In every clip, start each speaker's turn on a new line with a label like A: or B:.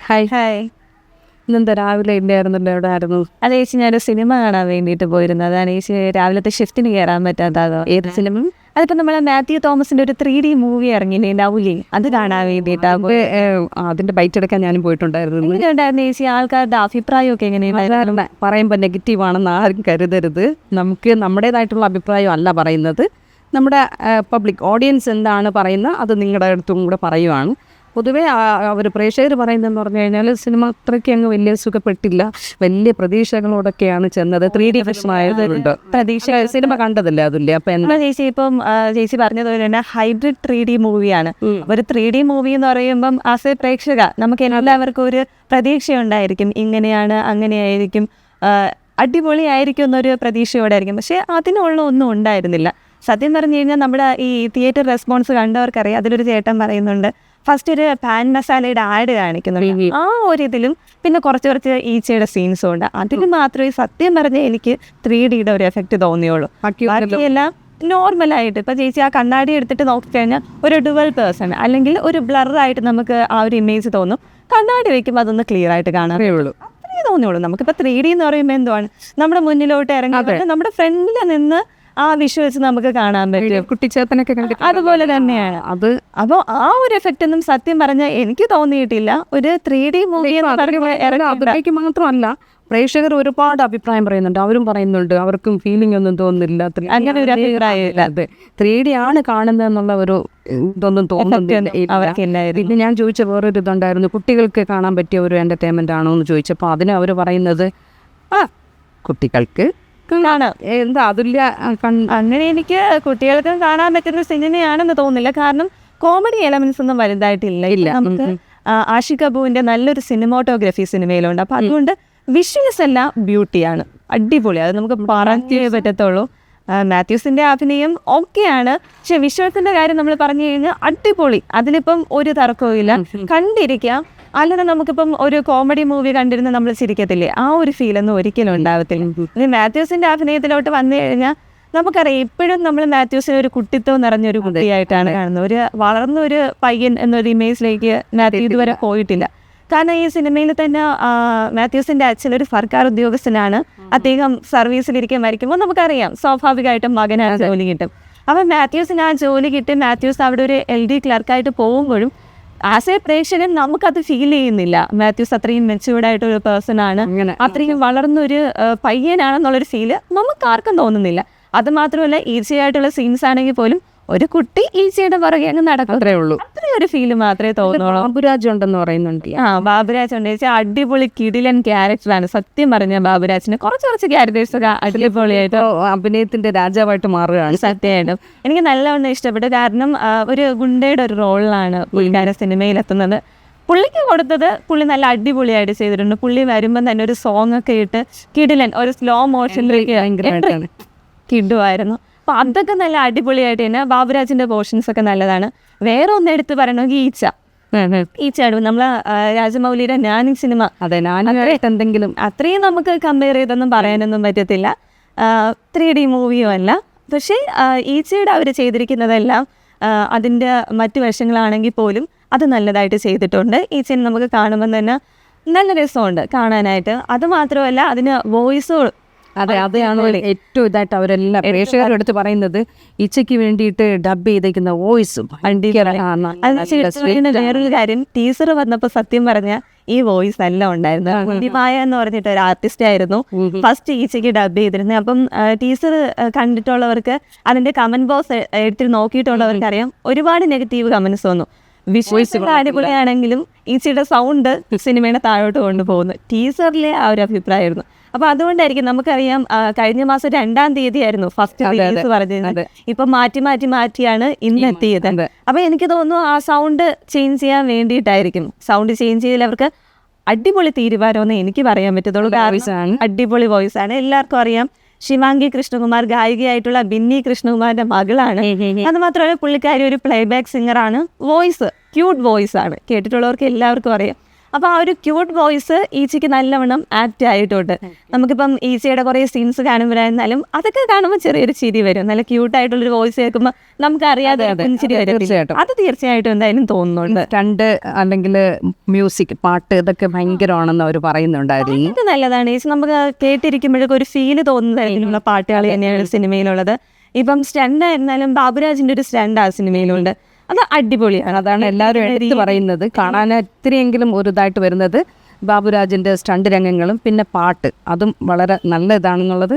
A: Hi.
B: Hi.
A: ഇന്നെന്താ രാവിലെ ഇല്ലായിരുന്നല്ലോ, എവിടെ ആയിരുന്നു?
B: അത് ചേച്ചി ഞാനൊരു സിനിമ കാണാൻ വേണ്ടിയിട്ട് പോയിരുന്നു. അതാണ് ചേച്ചി രാവിലത്തെ ഷിഫ്റ്റിന് കയറാൻ പറ്റാത്തതോ.
A: ഏത് സിനിമ?
B: അതിപ്പോൾ നമ്മളെ മാത്യു തോമസിന്റെ ഒരു 3D മൂവി ഇറങ്ങിയില്ലേ, ലൗലി, അത് കാണാൻ വേണ്ടിയിട്ടാണ്.
A: അതിന്റെ ബൈറ്റ് എടുക്കാൻ ഞാനും പോയിട്ടുണ്ടായിരുന്നു.
B: എങ്ങനെയുണ്ടായിരുന്നു ചേച്ചി? ആൾക്കാരുടെ അഭിപ്രായമൊക്കെ എങ്ങനെയുണ്ടായിരുന്നു?
A: പറയുമ്പോൾ നെഗറ്റീവ് ആണെന്ന് ആരും കരുതരുത്. നമുക്ക് നമ്മുടേതായിട്ടുള്ള അഭിപ്രായം അല്ല പറയുന്നത്. നമ്മുടെ പബ്ലിക് ഓഡിയൻസ് എന്താണ് പറയുന്നത് അത് നിങ്ങളുടെ അടുത്തും കൂടെ പറയുവാണ്. പൊതുവേ അവർ പ്രേക്ഷകർ പറയുന്നതെന്ന് പറഞ്ഞു കഴിഞ്ഞാൽ സിനിമ അത്രയ്ക്ക് അങ്ങ് വലിയ സുഖപ്പെട്ടില്ല, വലിയ പ്രതീക്ഷകളോടൊക്കെയാണ് ചെന്നത്. 3D പ്രശ്നമായതുകൊണ്ട് പ്രതീക്ഷ സിനിമ കണ്ടതല്ലേ അതില്ലേ. അപ്പം എന്താ
B: ചേച്ചി ഇപ്പം ചേച്ചി പറഞ്ഞതുപോലെ തന്നെ ഹൈബ്രിഡ് 3D മൂവിയാണ്. ഒരു 3D മൂവി എന്ന് പറയുമ്പം ആസ് എ പ്രേക്ഷക നമുക്ക് എല്ലാവർക്കും ഒരു പ്രതീക്ഷയുണ്ടായിരിക്കും, ഇങ്ങനെയാണ് അങ്ങനെയായിരിക്കും, അടിപൊളിയായിരിക്കും എന്നൊരു പ്രതീക്ഷയോടായിരിക്കും. പക്ഷേ അതിനുള്ള ഒന്നും ഉണ്ടായിരുന്നില്ല. സത്യം പറഞ്ഞു കഴിഞ്ഞാൽ നമ്മുടെ ഈ തിയേറ്റർ റെസ്പോൺസ് കണ്ടവർക്കറിയാം. അതിലൊരു ചേട്ടൻ പറയുന്നുണ്ട്, ഫസ്റ്റ് ഒരു പാൻ മസാലയുടെ ആഡ് കാണിക്കുന്നുണ്ട്, ആ ഒരു ഇതിലും പിന്നെ കുറച്ച് ഈച്ചയുടെ സീൻസും ഉണ്ട്. അതിൽ മാത്രമേ സത്യം പറഞ്ഞാൽ എനിക്ക് 3Dയുടെ ഒരു എഫക്റ്റ് തോന്നിയുള്ളൂ. ബാക്കിയെല്ലാം നോർമലായിട്ട്. ഇപ്പം ചേച്ചി ആ കണ്ണാടി എടുത്തിട്ട് നോക്കിക്കഴിഞ്ഞാൽ ഒരു ഡുവൽ പേഴ്സൺ അല്ലെങ്കിൽ ഒരു ബ്ലറായിട്ട് നമുക്ക് ആ ഒരു ഇമേജ് തോന്നും. കണ്ണാടി വയ്ക്കുമ്പോൾ അതൊന്ന് ക്ലിയർ ആയിട്ട് കാണാറേ ഉള്ളൂ, അത്രേ തോന്നിയുള്ളൂ. നമുക്കിപ്പോൾ 3D എന്ന് പറയുമ്പോൾ എന്തുവാണ്, നമ്മുടെ മുന്നിലോട്ട് ഇറങ്ങി നമ്മുടെ ഫ്രണ്ടിൽ നിന്ന് ആ വിഷ്വൽസ് നമുക്ക് കാണാൻ പറ്റും.
A: കുട്ടിച്ചേർത്തനൊക്കെ കണ്ടിട്ട്
B: അതുപോലെ തന്നെയാണ് അത്. അപ്പോൾ ആ ഒരു എഫക്റ്റ് ഒന്നും സത്യം പറഞ്ഞാൽ എനിക്ക് തോന്നിയിട്ടില്ല. ഒരു 3D മൂവി
A: അതിലേക്ക് മാത്രമല്ല, പ്രേക്ഷകർ ഒരുപാട് അഭിപ്രായം പറയുന്നുണ്ട്. അവരും പറയുന്നുണ്ട് അവർക്കും ഫീലിംഗ് ഒന്നും തോന്നുന്നില്ല,
B: അങ്ങനെ ഒരു അഭിപ്രായം.
A: അതെ 3D ആണ് കാണുന്നത് എന്നുള്ള ഒരു ഇതൊന്നും തോന്നുന്നില്ല. പിന്നെ ഞാൻ ചോദിച്ച വേറൊരു ഇതുണ്ടായിരുന്നു, കുട്ടികൾക്ക് കാണാൻ പറ്റിയ ഒരു എൻ്റർടൈൻമെൻ്റ് ആണോ എന്ന് ചോദിച്ചപ്പോൾ അതിന് അവർ പറയുന്നത് കുട്ടികൾക്ക്
B: കാണാം.
A: എന്താ അതുല്യ
B: അങ്ങനെ എനിക്ക് കുട്ടികൾക്ക് കാണാൻ പറ്റുന്ന സിനിമയാണെന്ന് തോന്നുന്നില്ല. കാരണം കോമഡി എലമെന്റ്സ് ഒന്നും വലുതായിട്ടില്ല. നമുക്ക് ആഷിഖ് കപൂറിന്റെ നല്ലൊരു സിനിമാറ്റോഗ്രഫി സിനിമയിലുണ്ട്. അപ്പം അതുകൊണ്ട് വിഷ്വൽസ് എല്ലാം ബ്യൂട്ടിയാണ്, അടിപൊളി. അത് നമുക്ക് പറഞ്ഞേ പറ്റത്തുള്ളൂ. മാത്യൂസിന്റെ അഭിനയം ഓക്കെയാണ്, പക്ഷെ വിഷ്വൽസിന്റെ കാര്യം നമ്മൾ പറഞ്ഞു കഴിഞ്ഞാൽ അടിപൊളി. അതിലിപ്പം ഒരു തർക്കവും ഇല്ല, കണ്ടിരിക്കാം. അല്ലാതെ നമുക്കിപ്പം ഒരു കോമഡി മൂവി കണ്ടിരുന്ന് നമ്മൾ ചിരിക്കത്തില്ലേ, ആ ഒരു ഫീലൊന്നും ഒരിക്കലും ഉണ്ടാവത്തില്ല. മാത്യൂസിന്റെ അഭിനയത്തിലോട്ട് വന്നു കഴിഞ്ഞാൽ നമുക്കറിയാം, ഇപ്പോഴും നമ്മൾ മാത്യൂസിനെ ഒരു കുട്ടിത്വം നിറഞ്ഞൊരു കുട്ടിയായിട്ടാണ് കാണുന്നത്. ഒരു വളർന്നൊരു പയ്യൻ എന്നൊരു ഇമേജിലേക്ക് മാത്യു ഇതുവരെ പോയിട്ടില്ല. കാരണം ഈ സിനിമയിൽ തന്നെ മാത്യൂസിന്റെ അച്ഛൻ ഒരു സർക്കാർ ഉദ്യോഗസ്ഥനാണ്. അദ്ദേഹം സർവീസിലിരിക്കാൻ മരിക്കുമ്പോൾ നമുക്കറിയാം സ്വാഭാവികമായിട്ടും മകന് ആ ജോലി കിട്ടും. അപ്പം മാത്യൂസിന് ആ ജോലി കിട്ടി, മാത്യൂസ് അവിടെ ഒരു LD ക്ലർക്കായിട്ട് പോകുമ്പോഴും ആസ് എ പ്രേക്ഷകൻ നമുക്കത് ഫീൽ ചെയ്യുന്നില്ല. മാത്യൂസ് അത്രയും മെച്യൂർഡായിട്ടൊരു പേഴ്സൺ ആണ്, അത്രയും വളർന്നൊരു പയ്യനാണെന്നുള്ളൊരു ഫീല് നമുക്ക് ആർക്കും തോന്നുന്നില്ല. അത് മാത്രമല്ല, ഈസിയായിട്ടുള്ള സീൻസ് ആണെങ്കിൽ പോലും ഒരു കുട്ടി ഈച്ചയുടെ പുറകെ അങ്ങ് നടക്കത്രേ ഉള്ളൂ, അത്രയും ഒരു ഫീല് മാത്രമേ തോന്നുള്ളൂ.
A: ബാബുരാജ് ഉണ്ടെന്ന് പറയുന്നുണ്ട്.
B: ബാബുരാജ് ഉണ്ട് വെച്ചാൽ അടിപൊളി കിടിലൻ ക്യാരക്ടറാണ്. സത്യം പറഞ്ഞ ബാബുരാജിന് കുറച്ച് ക്യാരക്ടേഴ്സ് ഒക്കെ അടിപൊളിയായിട്ട്
A: അഭിനയത്തിന്റെ രാജാവായിട്ട് മാറുകയാണ്.
B: സത്യമായിട്ടും എനിക്ക് നല്ലവണ്ണം ഇഷ്ടപ്പെട്ടു. കാരണം ഒരു ഗുണ്ടയുടെ ഒരു റോളിലാണ് പുള്ളിക്കാരൻ സിനിമയിലെത്തുന്നത്. പുള്ളിക്ക് കൊടുത്തത് പുള്ളി നല്ല അടിപൊളിയായിട്ട് ചെയ്തിട്ടുണ്ട്. പുള്ളി വരുമ്പം തന്നെ ഒരു സോങ് ഒക്കെ ഇട്ട് കിടിലൻ ഒരു സ്ലോ മോഷനിലേക്ക് കിടുവായിരുന്നു. അപ്പോൾ അതൊക്കെ നല്ല അടിപൊളിയായിട്ട് തന്നെ. ബാബുരാജിന്റെ പോർഷൻസ് ഒക്കെ നല്ലതാണ്. വേറെ ഒന്ന് എടുത്ത് പറയണമെങ്കിൽ ഈച്ചയാണ് നമ്മളെ രാജമൗലിയുടെ ഞാനും സിനിമ.
A: അതെ, എന്തെങ്കിലും
B: അത്രയും നമുക്ക് കമ്പയർ ചെയ്തൊന്നും പറയാനൊന്നും പറ്റത്തില്ല. 3D മൂവിയും അല്ല. പക്ഷേ ഈച്ചയുടെ അവർ ചെയ്തിരിക്കുന്നതെല്ലാം അതിൻ്റെ മറ്റു വശങ്ങളാണെങ്കിൽ പോലും അത് നല്ലതായിട്ട് ചെയ്തിട്ടുണ്ട്. ഈച്ചനെ നമുക്ക് കാണുമ്പോൾ തന്നെ നല്ല രസമുണ്ട് കാണാനായിട്ട്. അതുമാത്രമല്ല അതിന് വോയിസ്,
A: അതെയാണ് ഏറ്റവും ഇതായിട്ട് അവരെല്ലാം പ്രേക്ഷകരുടെ അടുത്ത് പറയുന്നത്. ഈച്ചയ്ക്ക് വേണ്ടിയിട്ട് ഡബ് ചെയ്തേക്കുന്ന വോയിസും.
B: വേറൊരു കാര്യം, ടീസർ വന്നപ്പോൾ സത്യം പറഞ്ഞ ഈ വോയിസ് എല്ലാം ഉണ്ടായിരുന്നു. കുണ്ടിമായ എന്ന് പറഞ്ഞിട്ട് ഒരു ആർട്ടിസ്റ്റ് ആയിരുന്നു ഫസ്റ്റ് ഈച്ചയ്ക്ക് ഡബ് ചെയ്തിരുന്നത്. അപ്പം ടീസർ കണ്ടിട്ടുള്ളവർക്ക് അതിന്റെ കമന്റ് ബോക്സ് എടുത്ത് നോക്കിയിട്ടുള്ളവർക്ക് അറിയാം, ഒരുപാട് നെഗറ്റീവ് കമന്റ്സ് വന്നു. വിഷ്വൽസ് അടിപൊളിയാണെങ്കിലും ഈച്ചയുടെ സൗണ്ട് സിനിമയുടെ താഴോട്ട് കൊണ്ടുപോകുന്നു. ടീസറിലെ ആ ഒരു അഭിപ്രായമായിരുന്നു. അപ്പൊ അതുകൊണ്ടായിരിക്കും. നമുക്കറിയാം കഴിഞ്ഞ മാസം 2-ാം തീയതിയായിരുന്നു ഫസ്റ്റ് റിലീസ് പറഞ്ഞത്. ഇപ്പൊ മാറ്റിയാണ് ഇന്ന് എത്തിയത്. അപ്പൊ എനിക്ക് തോന്നുന്നു ആ സൗണ്ട് ചേഞ്ച് ചെയ്യാൻ വേണ്ടിയിട്ടായിരിക്കും. സൗണ്ട് ചേഞ്ച് ചെയ്തതിൽ അവർക്ക് അടിപൊളി തീരുമാനമെന്ന് എനിക്ക് പറയാൻ പറ്റത്തുള്ളൂ. അടിപൊളി വോയിസ് ആണ്. എല്ലാവർക്കും അറിയാം ശിവാംഗി കൃഷ്ണകുമാർ ഗായികയായിട്ടുള്ള ബിന്നി കൃഷ്ണകുമാറിന്റെ മകളാണ്. അത് മാത്രമല്ല പുള്ളിക്കാരി ഒരു പ്ലേബാക്ക് സിംഗറാണ്. വോയിസ് ക്യൂട്ട് വോയിസ് ആണ്, കേട്ടിട്ടുള്ളവർക്ക് എല്ലാവർക്കും അറിയാം. അപ്പോൾ ആ ഒരു ക്യൂട്ട് വോയിസ് ഈച്ചയ്ക്ക് നല്ലവണ്ണം ആപ്റ്റ് ആയിട്ടുണ്ട്. നമുക്കിപ്പം ഈച്ചയുടെ കുറേ സീൻസ് കാണുമ്പോഴായിരുന്നാലും അതൊക്കെ കാണുമ്പോൾ ചെറിയൊരു ചിരി വരും. നല്ല ക്യൂട്ടായിട്ടുള്ളൊരു വോയിസ് കേൾക്കുമ്പോൾ നമുക്കറിയാതെ ചിരി വരും.
A: തീർച്ചയായിട്ടും
B: അത് തീർച്ചയായിട്ടും എന്തായാലും തോന്നുന്നുണ്ട്.
A: സ്റ്റണ്ട് അല്ലെങ്കിൽ മ്യൂസിക് പാട്ട് ഇതൊക്കെ ഭയങ്കരമാണെന്ന് അവർ പറയുന്നുണ്ടായിരുന്നു.
B: ഇത് നല്ലതാണ് ചേച്ചി. നമുക്ക് കേട്ടിരിക്കുമ്പോഴൊക്കെ ഒരു ഫീല് തോന്നുന്ന തരത്തിലുള്ള പാട്ടുകൾ തന്നെയാണ് സിനിമയിലുള്ളത്. ഇപ്പം സ്റ്റണ്ട് ആയിരുന്നാലും ബാബുരാജിന്റെ ഒരു സ്റ്റണ്ട് ആ സിനിമയിലുണ്ട്. അത് അടിപൊളിയാണ്.
A: അതാണ് എല്ലാവരും എടുത്ത് പറയുന്നത്. കാണാൻ ഇത്തിരിയെങ്കിലും ഒരു ഇതായിട്ട് വരുന്നത് ബാബുരാജിൻ്റെ സ്റ്റണ്ട് രംഗങ്ങളും പിന്നെ പാട്ട് അതും വളരെ നല്ല ഇതാണെന്നുള്ളത്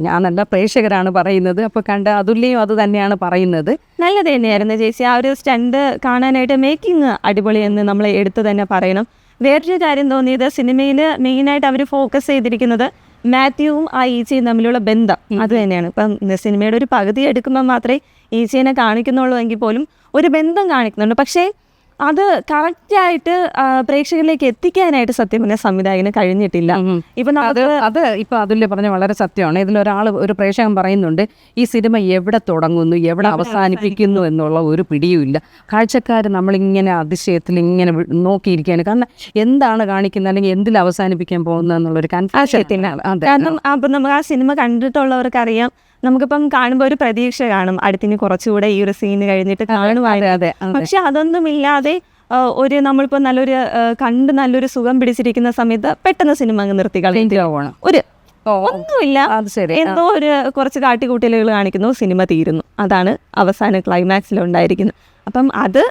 A: ഞാനല്ല പ്രേക്ഷകരാണ് പറയുന്നത്. അപ്പോൾ കണ്ട അതുല്യം അത് തന്നെയാണ് പറയുന്നത്.
B: നല്ലത് തന്നെയായിരുന്നു ചേച്ചി. ആ ഒരു സ്റ്റണ്ട് കാണാനായിട്ട് മേക്കിംഗ് അടിപൊളിയെന്ന് നമ്മൾ എടുത്തു തന്നെ പറയണം. വേറൊരു കാര്യം തോന്നിയത് സിനിമയിൽ മെയിനായിട്ട് അവർ ഫോക്കസ് ചെയ്തിരിക്കുന്നത് മാത്യുവും ആ ഈച്ചയും തമ്മിലുള്ള ബന്ധം അത് തന്നെയാണ്. ഇപ്പം സിനിമയുടെ ഒരു പകുതി എടുക്കുമ്പോൾ മാത്രമേ ഈച്ചേനെ കാണിക്കുന്നുള്ളൂ എങ്കിൽ പോലും ഒരു ബന്ധം കാണിക്കുന്നുണ്ട്. പക്ഷേ അത് കറക്റ്റായിട്ട് പ്രേക്ഷകരിലേക്ക് എത്തിക്കാനായിട്ട് സത്യം പറഞ്ഞാൽ സംവിധായകന് കഴിഞ്ഞിട്ടില്ല. ഇപ്പം
A: അത് ഇപ്പം അതുല്യ പറഞ്ഞ വളരെ സത്യമാണ്. ഇതിലൊരാൾ ഒരു പ്രേക്ഷകൻ പറയുന്നുണ്ട്, ഈ സിനിമ എവിടെ തുടങ്ങുന്നു എവിടെ അവസാനിപ്പിക്കുന്നു എന്നുള്ള ഒരു പിടിയുമില്ല. കാഴ്ചക്കാർ നമ്മളിങ്ങനെ അതിശയത്തിൽ ഇങ്ങനെ നോക്കിയിരിക്കുകയാണ്. കാരണം എന്താണ് കാണിക്കുന്നത് അല്ലെങ്കിൽ എന്തിൽ അവസാനിപ്പിക്കാൻ പോകുന്നത് എന്നുള്ളൊരു കൺഫ്യൂഷൻ.
B: കാരണം അപ്പം നമുക്ക് ആ സിനിമ കണ്ടിട്ടുള്ളവർക്കറിയാം, നമുക്കിപ്പം കാണുമ്പോൾ ഒരു പ്രതീക്ഷ കാണും അടുത്തിന് കുറച്ചുകൂടെ ഈ ഒരു സീന് കഴിഞ്ഞിട്ട് കാണുവാതെ. പക്ഷെ അതൊന്നുമില്ലാതെ ഒരു നമ്മളിപ്പോൾ നല്ലൊരു സുഖം പിടിച്ചിരിക്കുന്ന സമയത്ത് പെട്ടെന്ന് സിനിമ അങ്ങ് നിർത്തി കളയും. ഒരു ഒന്നുമില്ല, എന്തോ ഒരു കുറച്ച് കാട്ടിക്കൂട്ടലുകൾ കാണിക്കുന്നു, സിനിമ തീരുന്നു. അതാണ് അവസാന ക്ലൈമാക്സിലുണ്ടായിരിക്കുന്നത്. അപ്പം അത്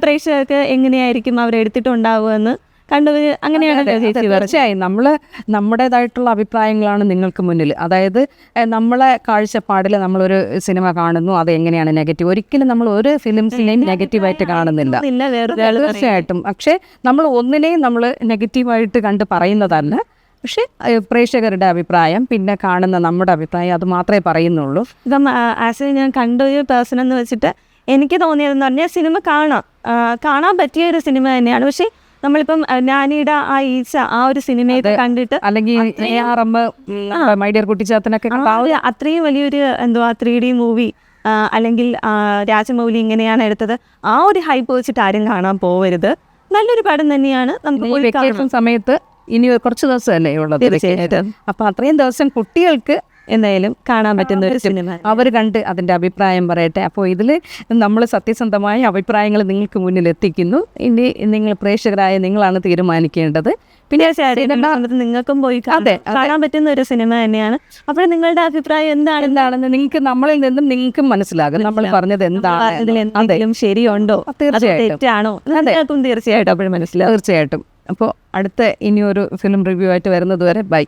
B: പ്രേക്ഷകർക്ക് എങ്ങനെയായിരിക്കും അവരെടുത്തിട്ടുണ്ടാവുക എന്ന് കണ്ടത് അങ്ങനെയാണ്.
A: തീർച്ചയായും നമ്മുടേതായിട്ടുള്ള അഭിപ്രായങ്ങളാണ് നിങ്ങൾക്ക് മുന്നിൽ. അതായത് നമ്മളെ കാഴ്ചപ്പാടിൽ നമ്മളൊരു സിനിമ കാണുന്നു, അത് എങ്ങനെയാണ് നെഗറ്റീവ്. ഒരിക്കലും നമ്മൾ ഒരു ഫിലിംസിനെയും നെഗറ്റീവായിട്ട് കാണുന്നില്ല. തീർച്ചയായിട്ടും. പക്ഷേ നമ്മൾ ഒന്നിനെയും നമ്മൾ നെഗറ്റീവായിട്ട് കണ്ട് പറയുന്നതല്ല. പക്ഷേ പ്രേക്ഷകരുടെ അഭിപ്രായം പിന്നെ കാണുന്ന നമ്മുടെ അഭിപ്രായം അത് മാത്രമേ പറയുന്നുള്ളൂ.
B: ഇപ്പം ആസ് ഞാൻ കണ്ടൊരു പേഴ്സൺ എന്ന് വെച്ചിട്ട് എനിക്ക് തോന്നിയതെന്ന് പറഞ്ഞാൽ സിനിമ കാണാൻ പറ്റിയ ഒരു സിനിമ തന്നെയാണ്. പക്ഷേ നമ്മളിപ്പം നാനിയുടെ ആ ഈച്ച ആ ഒരു സിനിമയൊക്കെ കണ്ടിട്ട്
A: അല്ലെങ്കിൽ മൈ ഡിയർ കുട്ടിച്ചാത്തനൊക്കെ
B: അത്രയും വലിയൊരു 3D മൂവി അല്ലെങ്കിൽ രാജമൗലി ഇങ്ങനെയാണ് എടുത്തത്, ആ ഒരു ഹൈപ്പ് വെച്ചിട്ട് ആരും കാണാൻ പോവരുത്. നല്ലൊരു പടം തന്നെയാണ്. നമുക്ക്
A: വെക്കേഷൻ സമയത്ത് ഇനി കുറച്ച് ദിവസമല്ലേ ഉള്ളത്. അപ്പൊ അത്രയും ദിവസം കുട്ടികൾക്ക്
B: എന്തായാലും കാണാൻ പറ്റുന്ന ഒരു സിനിമ
A: അവർ കണ്ട് അതിൻ്റെ അഭിപ്രായം പറയട്ടെ. അപ്പോൾ ഇതിൽ നമ്മൾ സത്യസന്ധമായ അഭിപ്രായങ്ങൾ നിങ്ങൾക്ക് മുന്നിൽ എത്തിക്കുന്നു. ഇനി നിങ്ങൾ പ്രേക്ഷകരായ നിങ്ങളാണ് തീരുമാനിക്കേണ്ടത്.
B: പിന്നെ നിങ്ങൾക്കും പോയി കാണാൻ പറ്റുന്ന ഒരു സിനിമ തന്നെയാണ്. അപ്പോൾ നിങ്ങളുടെ അഭിപ്രായം എന്താണെന്ന്
A: നിങ്ങൾക്ക് നമ്മളിൽ നിന്നും നിങ്ങൾക്കും മനസ്സിലാകും നമ്മൾ പറഞ്ഞത് എന്താണ്,
B: എന്തെങ്കിലും ശരിയുണ്ടോ തെറ്റാണോ തീർച്ചയായിട്ടും അപ്പോഴും മനസ്സിലാവും.
A: തീർച്ചയായിട്ടും. അപ്പോൾ അടുത്ത ഇനിയൊരു ഫിലിം റിവ്യൂ ആയിട്ട് വരുന്നത് വരെ ബൈ.